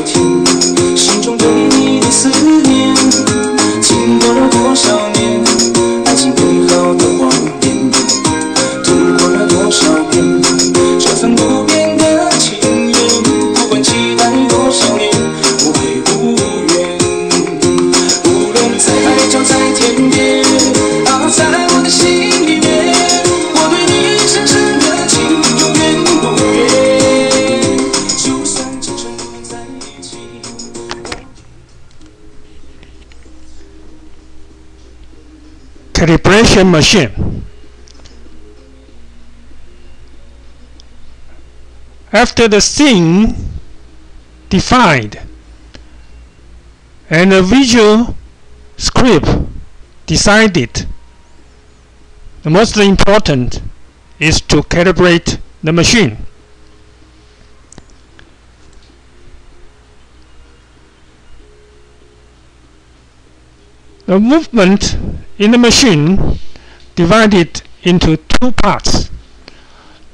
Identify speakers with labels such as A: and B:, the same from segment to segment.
A: 听，心中对你的思念，经过了多少年，爱情美好的画面，度过了多少遍，这份不变的情缘，不管期待多少年，不会无缘。无论在海角在天边，啊，在我的心里面，我对你深深的情永远不变。就算今生不在一起。
B: Calibration machine. After the scene defined and the visual script decided, the most important is to calibrate the machine. The movement in the machine divided into two parts.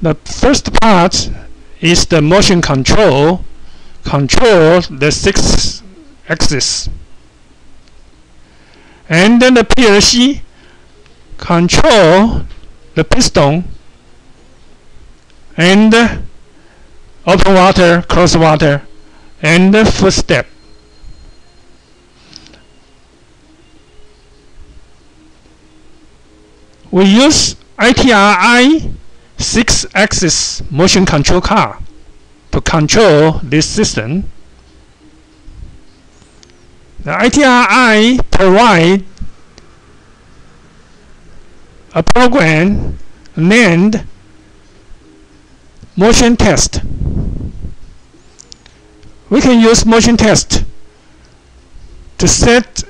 B: The first part is the motion control the 6 axis, and then the PLC control the piston and open water, close water, and the footstep. We use ITRI 6-axis motion control car to control this system. The ITRI provides a program named motion test. We can use motion test to set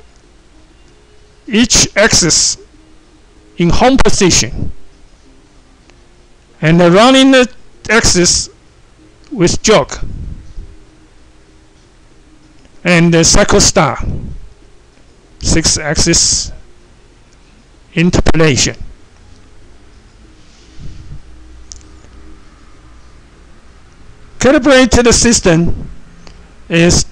B: each axis in home position and running the axis with jog and the cycle star 6-axis interpolation. Calibrate the system is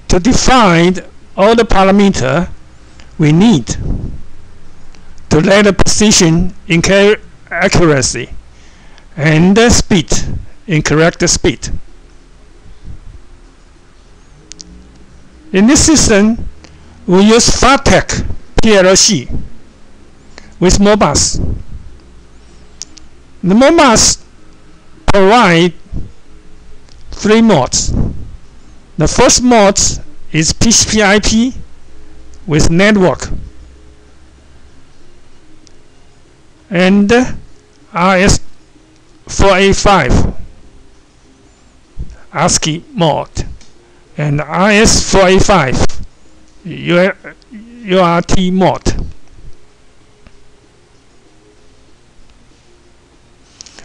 B: to define all the parameters we need to let the precision in accuracy and the speed in correct speed. In this system, we use FATEC PLC with Modbus. The Modbus provide 3 modes. The first mode is TCP/IP with network and RS485 ASCII mode and RS485 UART mode.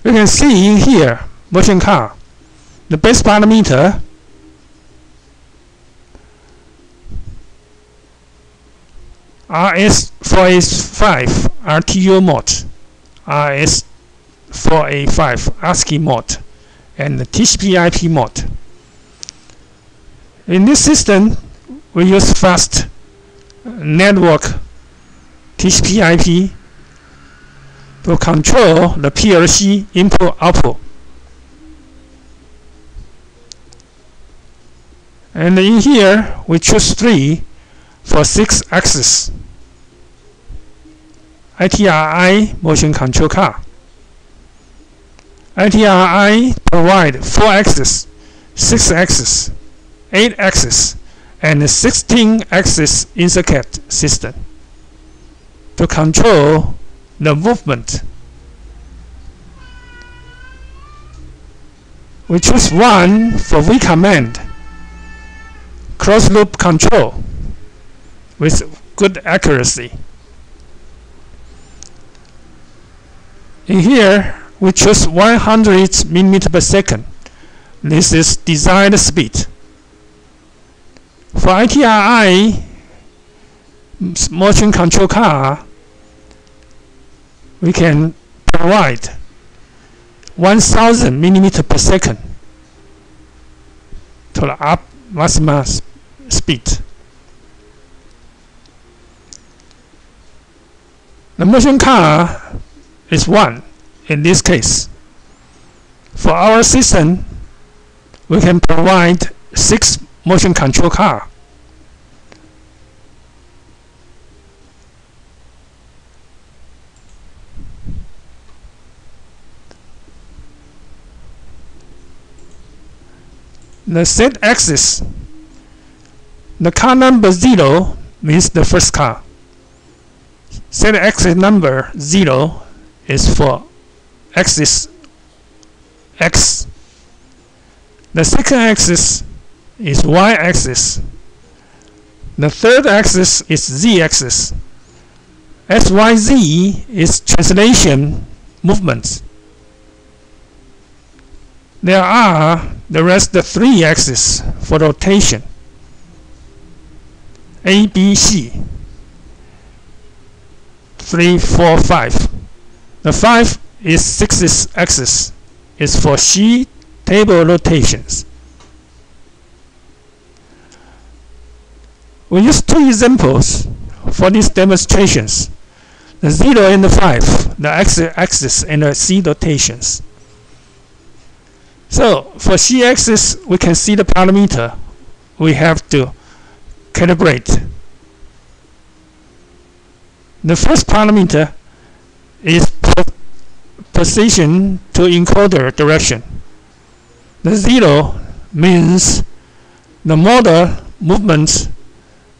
B: We can see here motion car. The base parameter RS485 RTU mode, RS485 ASCII mode, and the TCP/IP mode. In this system, we use fast network TCP/IP to control the PLC input/output. And in here, we choose 3 for 6-axis ITRI motion control car. ITRI provide 4-axis, 6-axis, 8-axis, and 16-axis in-circuit system to control the movement. We choose 1 for V command, closed loop control with good accuracy. In here, we choose 100 mm per second. This is desired speed. For ITRI motion control car, we can provide 1000 mm per second to the up maximum speed. The motion car is 1 in this case. For our system, we can provide 6 motion control car. The Z-axis, the car number 0 means the first car. Z-axis number 0 is for axis X. The second axis is Y-axis. The third axis is Z-axis. XYZ is translation movements. There are the rest of 3 axes for rotation. A, B, C. 3, 4, 5. The 5 is 6th axis. Is for C table rotations. We use 2 examples for these demonstrations. The 0 and the 5, the x-axis and the C rotations. So for C-axis, we can see the parameter we have to calibrate. The first parameter is position to encoder direction. The 0 means the model movement,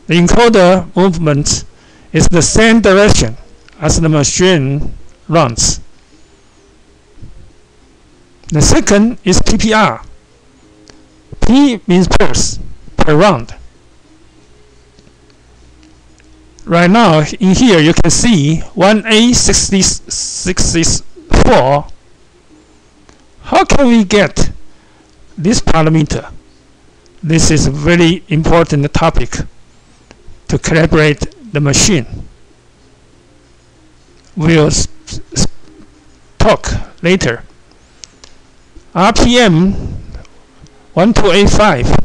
B: the encoder movement is the same direction as the machine runs. The second is PPR. P means pulse per round. Right now, in here you can see 1A64. How can we get this parameter? This is a very important topic to calibrate the machine. We'll talk later. RPM 1285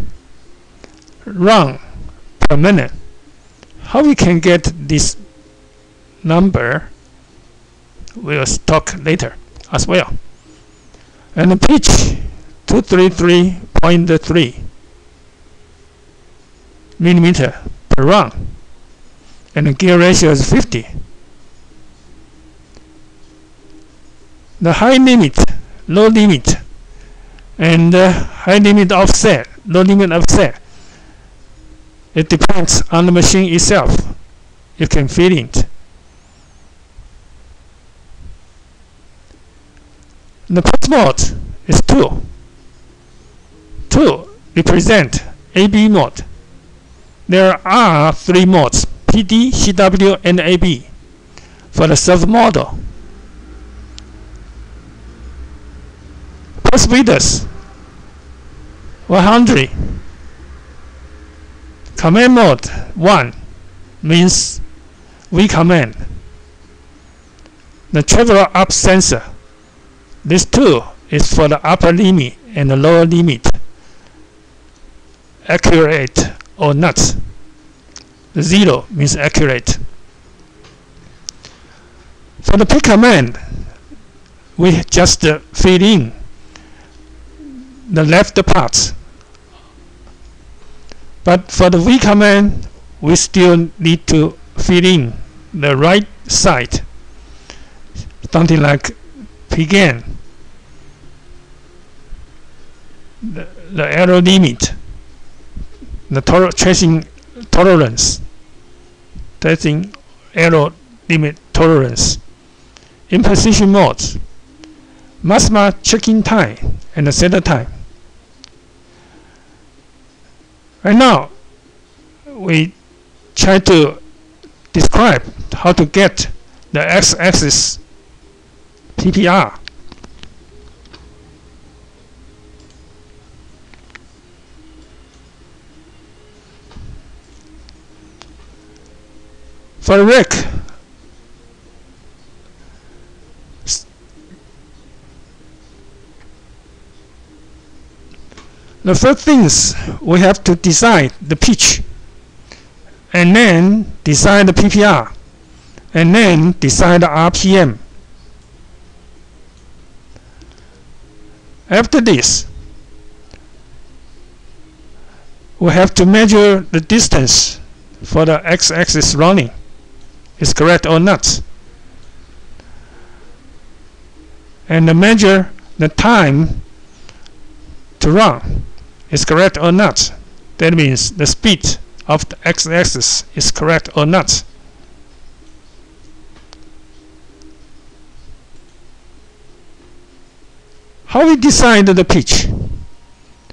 B: run per minute. How we can get this number, we'll talk later as well. And the pitch 233.3 millimeter per run, and the gear ratio is 50. The high limit, low limit, and high limit offset, low limit offset. It depends on the machine itself. You can fit it. The pulse mode is 2. 2 represent AB mode. There are 3 modes: PD, CW, and AB for the servo model. Pulse width 100. Command mode 1 means we command. The travel up sensor. This 2 is for the upper limit and the lower limit. Accurate or not. The 0 means accurate. For the P command, we just feed in the left part. But for the V command, we still need to feed in the right side. Something like begin. The error limit, the tracing tolerance, tracing error limit tolerance. In position modes, maximum check-in time and the setup time. Right now, we try to describe how to get the x-axis PPR. For the rack, The first things we have to decide the pitch, and then decide the PPR, and then decide the RPM. After this, we have to measure the distance for the x-axis running is correct or not, and measure the time to run is correct or not. That means the speed of the x-axis is correct or not. How we decide the pitch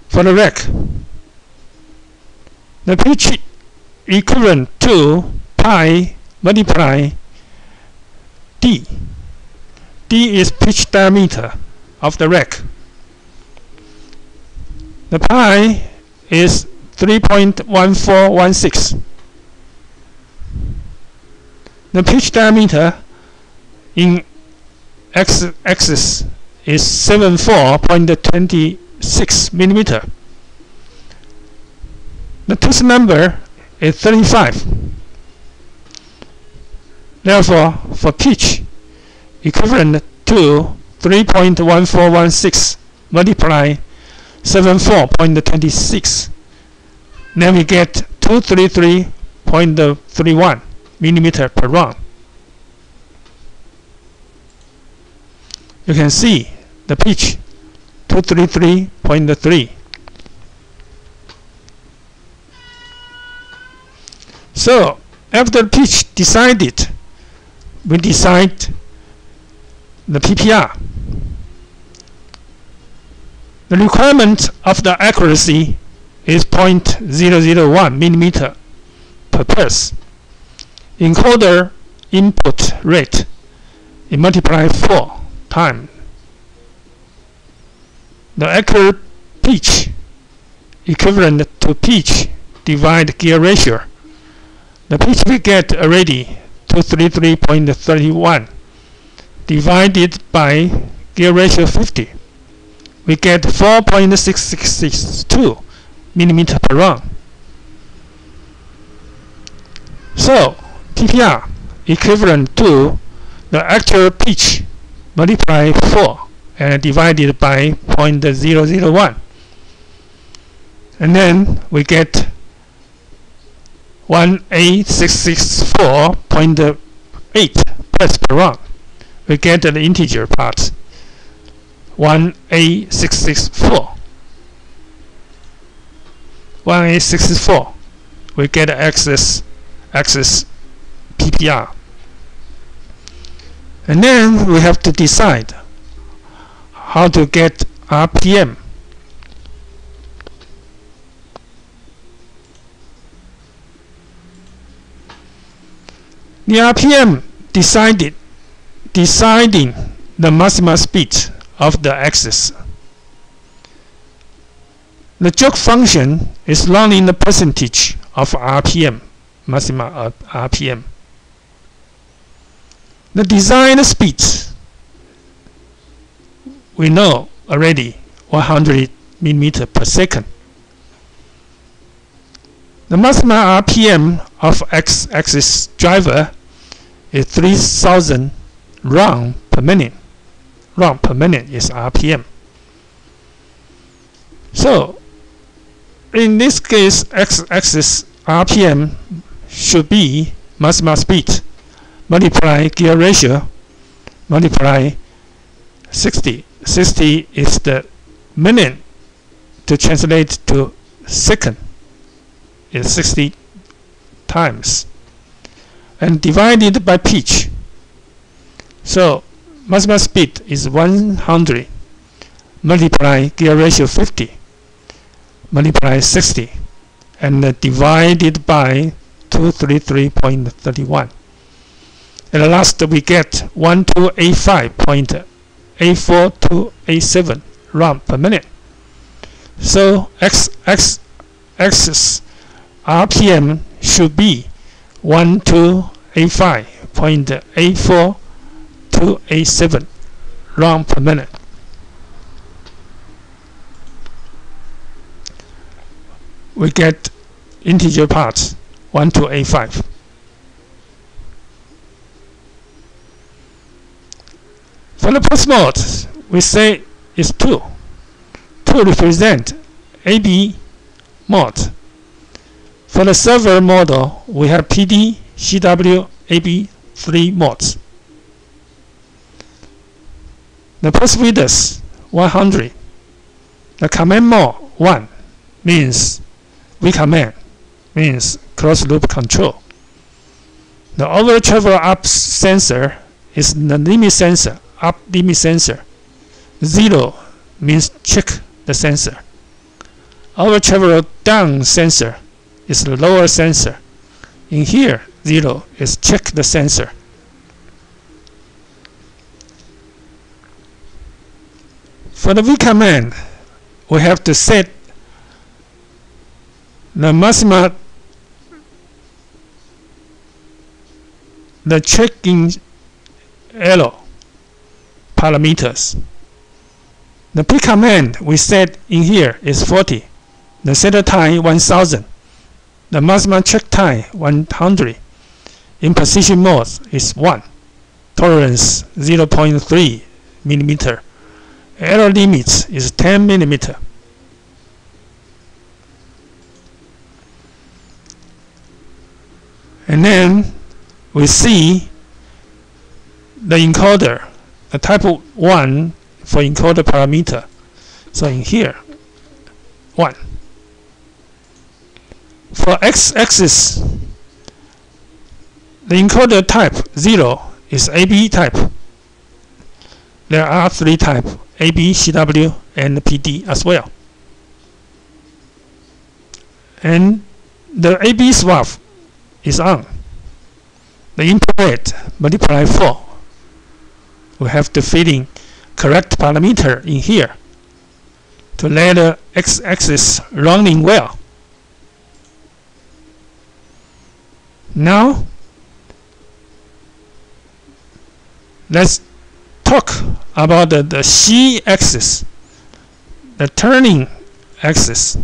B: for the rack? The pitch equivalent to pi multiply d. D is pitch diameter of the rack. The pi is 3.1416. The pitch diameter in x-axis is 74.26 millimeter. The tooth number is 35. Therefore, for pitch equivalent to 3.1416 multiply 74.26, then we get 233.31 millimeter per round. You can see the pitch 233.3. So after the pitch decided, we decide the PPR. The requirement of the accuracy is 0.001 millimeter per pulse. Encoder input rate is multiplied 4 times. The accurate pitch equivalent to pitch divide gear ratio. The pitch we get already 233.31 divided by gear ratio 50. We get 4.6662 millimeter per round. So PPR equivalent to the actual pitch multiplied 4 and divided by 0.001, and then we get 18664.8 pulse per round. We get the integer part 18664. 18664. We get the axis PPR. And then we have to decide how to get RPM. The RPM deciding the maximum speed of the axis. The joke function is running the percentage of RPM, maximum RPM. The design speed, we know already, 100 millimeter per second. The maximum RPM of x-axis driver is 3000 round per minute. Round per minute is RPM. So in this case, x-axis RPM should be maximum speed multiply gear ratio multiply 60. 60 is the minute to translate to second is 60 times, and divided by pitch. So maximum speed is 100 multiply gear ratio 50 multiply 60 and divided by 233.31. And last we get 1285.84287 round per minute. So x-axis RPM should be 1285.84287 round per minute. we get integer parts 1 to A5. For the post mode, we say it's 2 to represent AB mode. For the server model, we have PD, CW, AB 3 modes. The post width 100. The command mode 1 means vCommand, means closed loop control. The over travel up sensor is the limit sensor, up limit sensor. 0 means check the sensor. Over travel down sensor is the lower sensor. In here, 0 is check the sensor. For the vCommand, we have to set the maximum, the checking error parameters. The pCommand we set in here is 40. The setter time 1000. The maximum check time 100. In position mode is 1. Tolerance 0.3 millimeter. Error limit is 10 millimeter. And then we see the encoder, the type 1 for encoder parameter. So in here, 1. For x-axis, the encoder type 0 is AB type. There are 3 types, AB, CW, and PD as well. And the AB swap is on. The input rate multiply 4. We have to feed in correct parameter in here to let the x-axis running well. Now, let's talk about the C-axis, the turning axis.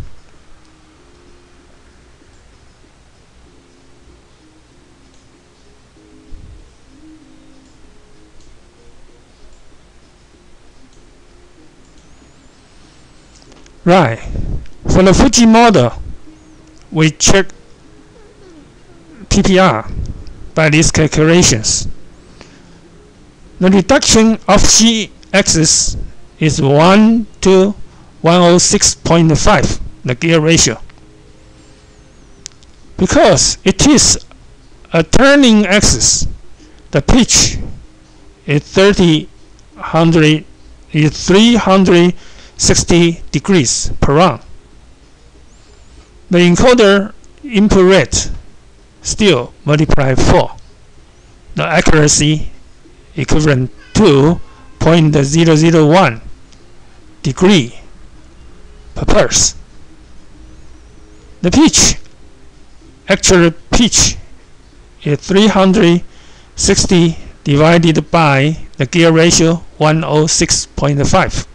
B: Right. For the Fuji model, we check PPR by these calculations. The reduction of C-axis is 1 to 106.5, the gear ratio. Because it is a turning axis, the pitch is 360 degrees per round. The encoder input rate still multiply 4. The accuracy equivalent to 0.001 degree per pulse. The pitch, actual pitch, is 360 divided by the gear ratio 106.5,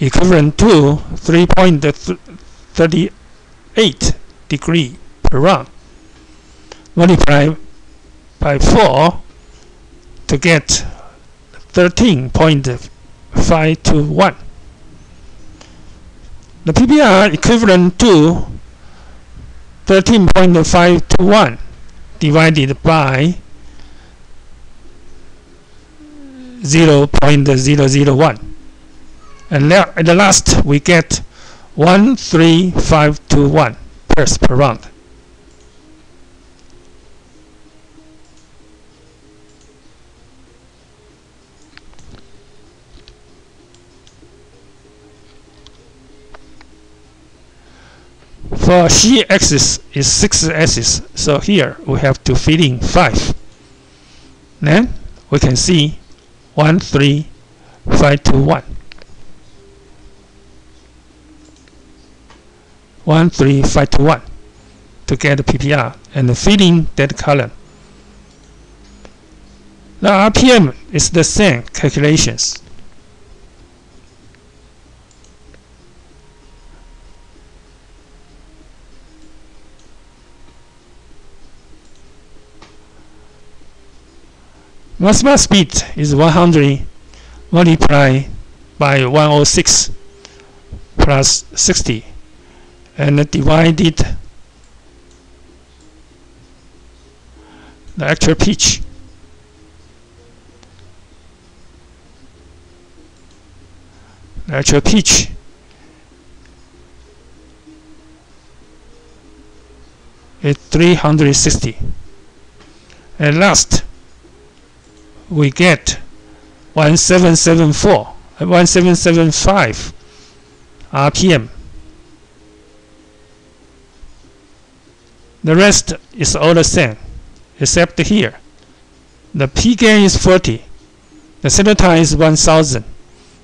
B: equivalent to 3.38 degree per round. Multiply by 4 to get 13.521. The PPR equivalent to 13.521 divided by 0.001. And at the last we get 13521 pulse per round. For C-axis is 6 axis, so here we have to feed in 5. Then we can see 13521. 13521 to get the PPR and feed in that column. The RPM is the same calculations. Maximum speed is 100 multiplied by 106 plus 60 and divided the actual pitch. The actual pitch is 360. At last, we get 1775 RPM. The rest is all the same, except here. The P gain is 40. The center time is 1000.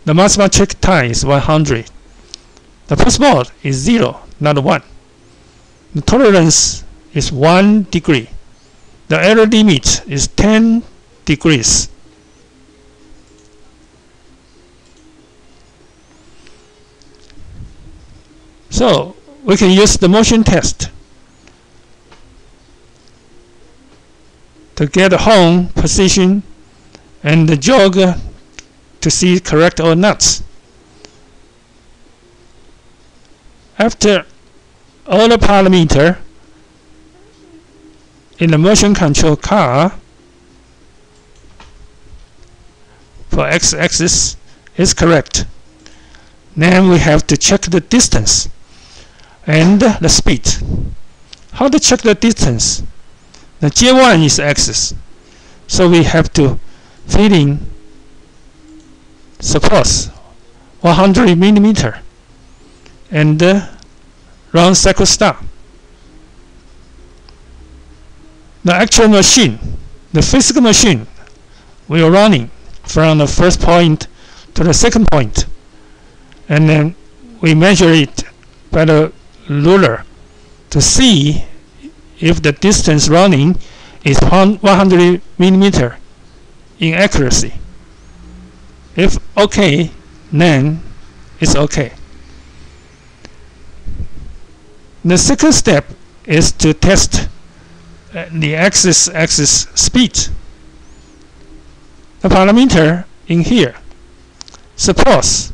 B: The maximum check time is 100. The pulse mode is 0, not 1. The tolerance is 1 degree. The error limit is 10 degrees. So we can use the motion test to get a home position and the jog to see correct or not. After all the parameter in the motion control car for x-axis is correct, then we have to check the distance and the speed. How to check the distance? The J1 is axis, so we have to fill in, suppose 100 millimeter, and run cycle start. The actual machine, the physical machine, we are running from the first point to the second point, and then we measure it by the ruler to see if the distance running is 100 millimeter in accuracy. If okay, then it's okay. The second step is to test the axis speed. The parameter in here. Suppose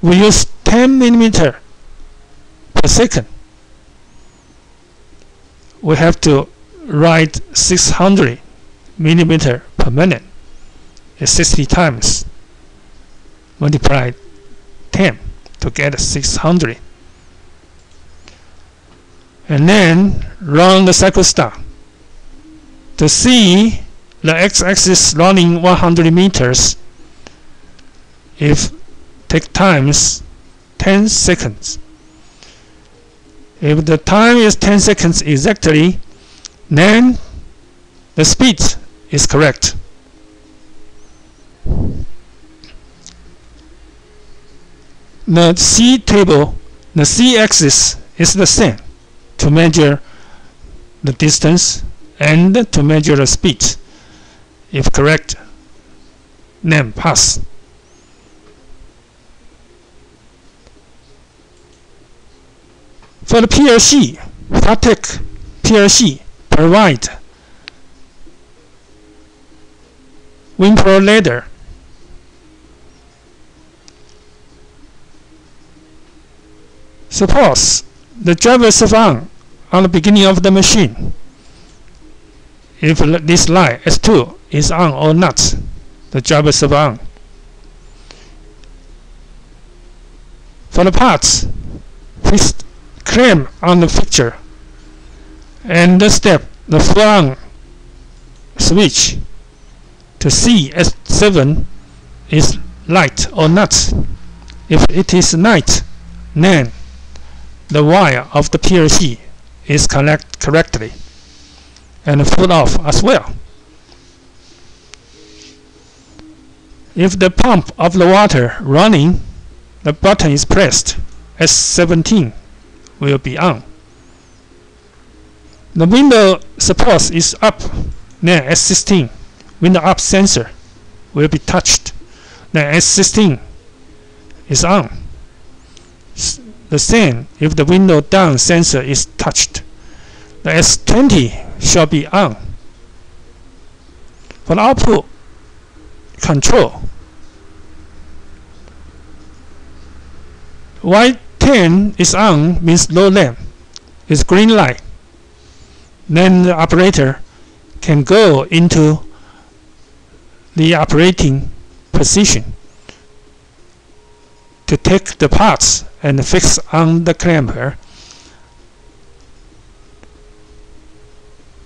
B: we use 10 millimeter per second. We have to write 600 millimeter per minute. It's 60 times. Multiply 10 to get 600. And then run the cycle start to see the x-axis running 100 meters. If take times 10 seconds. If the time is 10 seconds exactly, then the speed is correct. The C table, the C axis is the same to measure the distance and to measure the speed. If correct, then pass. For the PLC, Fatec PLC provide WinPro ladder. Suppose the driver is on the beginning of the machine. If this line S2 is on or not, the driver is on. For the parts, please clamp on the fixture and step the full on switch to see S7 is light or not. If it is light, then the wire of the PLC is connected correctly and full off as well. If the pump of the water running, the button is pressed, S17 will be on. The window suppose is up, then S16 window up sensor will be touched, then S16 is on. The same if the window down sensor is touched, the S20 shall be on. For the output, control. While 10 is on means low lamp, it's green light. Then the operator can go into the operating position to take the parts and fix on the clamper.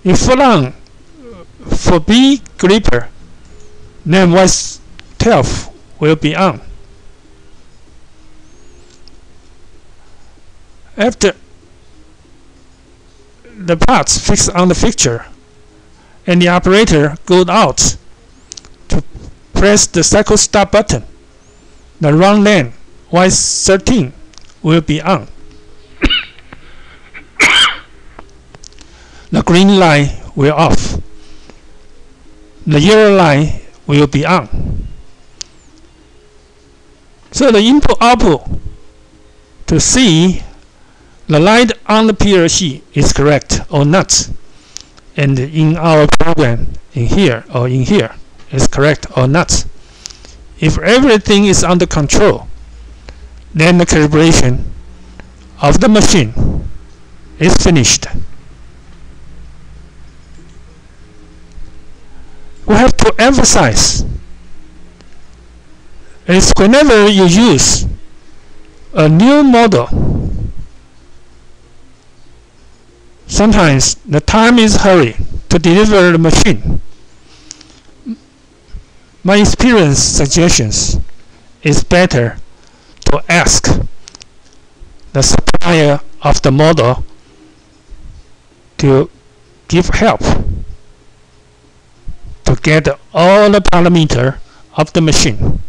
B: If full on for B gripper, then Y12 will be on. After the parts fixed on the fixture and the operator goes out to press the cycle stop button, the run lane Y13 will be on. The green light will off. The yellow light will be on. So the input output to see the light on the PLC is correct or not, and in our program in here or in here is correct or not. If everything is under control, then the calibration of the machine is finished. We have to emphasize is whenever you use a new model, sometimes the time is hurry to deliver the machine. My experience suggestions is better to ask the supplier of the model to give help to get all the parameter of the machine.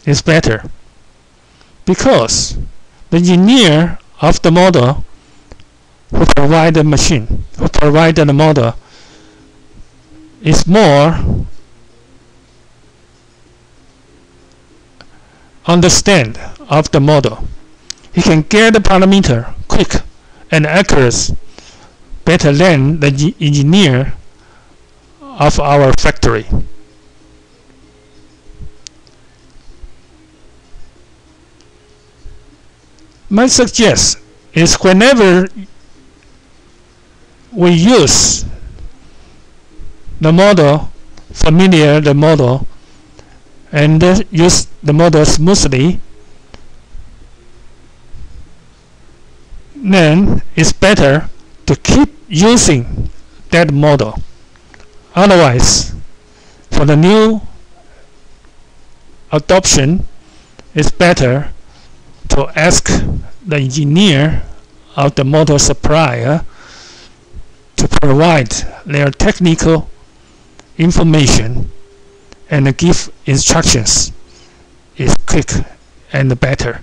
B: It's better because the engineer of the model who provide the machine, who provide the model, is more understand of the model. He can get the parameter quick and accurate better than the engineer of our factory. My suggestion is whenever we use the model, familiar the model, and use the model smoothly, then it's better to keep using that model. Otherwise, for the new adoption, it's better to ask the engineer of the model supplier to provide their technical information and give instructions. Is quick and better.